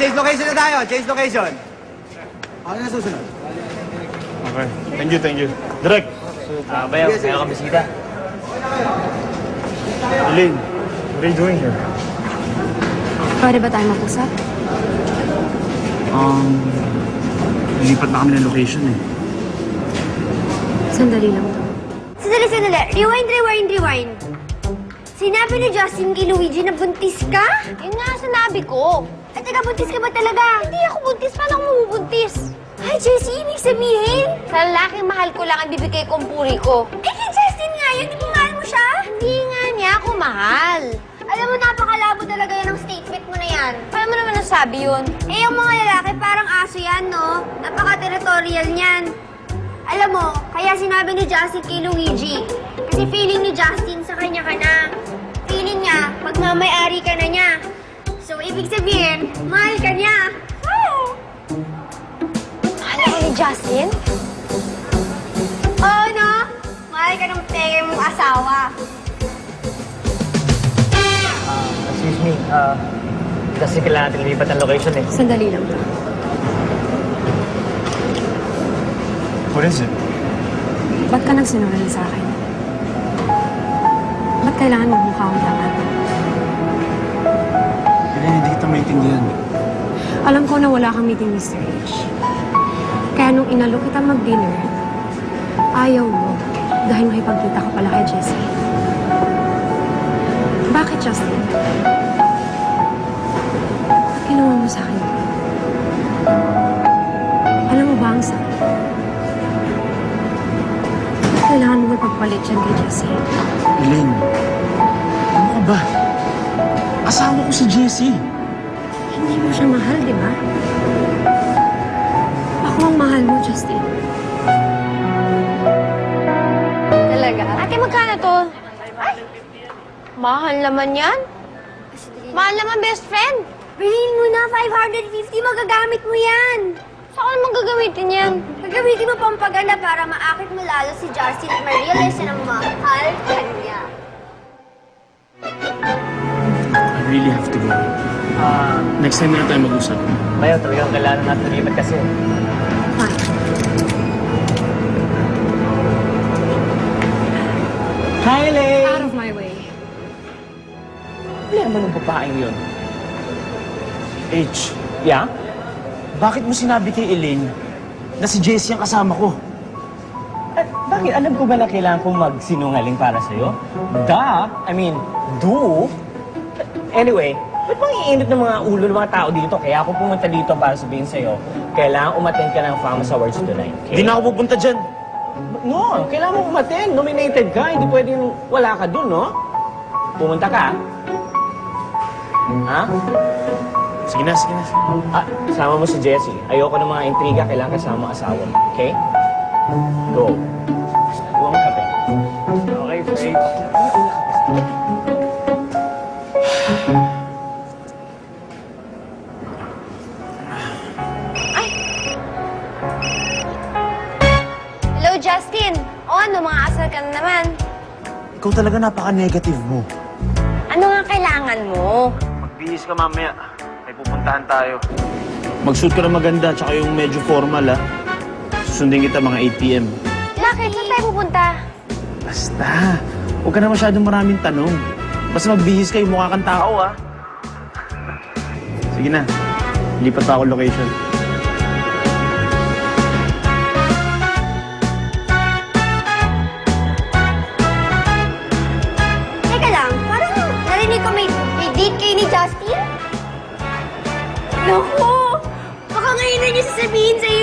change location na tayo. Change location. Ano na susunod? Okay. Thank you. Direk! Bayaw, kaya ka bisita. Elaine, what are you doing here? Pwede ba tayo mag-usap? Lipat na kami ng location eh. Sandali lang to. Sandali. Rewind. Sinabi ni Justin kay Luigi na buntis ka? Yun nga sinabi ko. At taga buntis ka ba talaga? Hindi ako buntis. Paano ako mabubuntis? Ay, Jessie, ibig sabihin? Sa lalaking mahal ko lang ang bibigay kong puri ko. Eh, kay Justin nga yun. Di ba mahal mo siya? Hindi nga niya ako mahal. Alam mo, napakalabo talaga yan ang statement mo na yan. Paano mo naman nasabi yun? Eh, yung mga lalaki parang aso yan, no? Napaka-territorial niyan. Alam mo, kaya sinabi ni Justin kay Luigi. Kasi feeling ni Justin sa kanya ka na. Feeling niya, magmamay-ari ka na niya. So, ibig sabihin, mahal ka niya. Oh! Mahal ako ni Justin? Oo, no? Mahal ka ng peke mong asawa. Excuse me, kasi kailangan natin lumipat ng location eh. Sandali lang to. What is it? Ba't ka nagsinungaling sa akin? Ba't kailangan magmukha akong tanga? Elaine, hindi kita maintindihan. Alam ko na wala kang meeting, Mr. H. Kaya nung inalo kita mag-dinner, ayaw mo dahil makipagkita ka pala kay Jessie. Bakit, Justin? Ginawa mo sa akin ito? Alam mo ba ang sakit? Kailangan mo magpagpalit yan kay Jessie. Elaine, ano ka ba? Asawa ko si Jessie. Hindi mo siya mahal, di ba? Ako ang mahal mo, Justin. Talaga? Ate, magkano to? Ay, mahal naman yan. Mahal naman, best friend. Bilhin mo na, 550. Magagamit mo yan. Saan ko naman gagamitin yan? Gagamitin mo pampaganda para maakit mo lalo si Justin at ma-realize na mahal ka niya. I really have to go. Next time na tayo mag-usap. Bayaw, talagang kailangan natin lumipat kasi. Fine. Hi, Elaine! Out of my way. Ano naman ang babaeng yun? H, Yeah? bakit mo sinabi kay Elaine na si Jessie ang kasama ko? Bakit? Alam ko ba na kailangan kong magsinungaling para sa'yo? Do? Anyway, ba't bang iinit ng mga ulo ng mga tao dito? Kaya ako pumunta dito para sabihin sa'yo, kailangan umattend ka ng Famous Awards tonight, okay? Hindi na ako pupunta dyan. No, kailangan mo umattend. Nominated ka. Hindi pwedeng wala ka dun, no? Pumunta ka. Ha? Sige na. Sama mo si Jessie. Ayoko ng mga intriga. Kailangan kasama mo asawa mo. Okay? Go. Huwag mo kape. Okay, H. Hello, Justin. O ano, mga asal ka na naman. Ikaw talaga napaka-negative mo. Ano nga kailangan mo? Magbihis ka mamaya. May pupuntahan tayo. Mag-shoot ka na maganda, tsaka yung medyo formal, ha? Susundin kita mga 8 p.m. Bakit? Saan tayo pupunta? Basta. Huwag ka na masyadong maraming tanong. Basta magbihis kayo, mukha kang tao, ha? Sige na. Lipat pa ako location. Teka lang, parang narinig ko may date kayo ni Justin? Naku! Baka ngayon na niya sasabihin sa'yo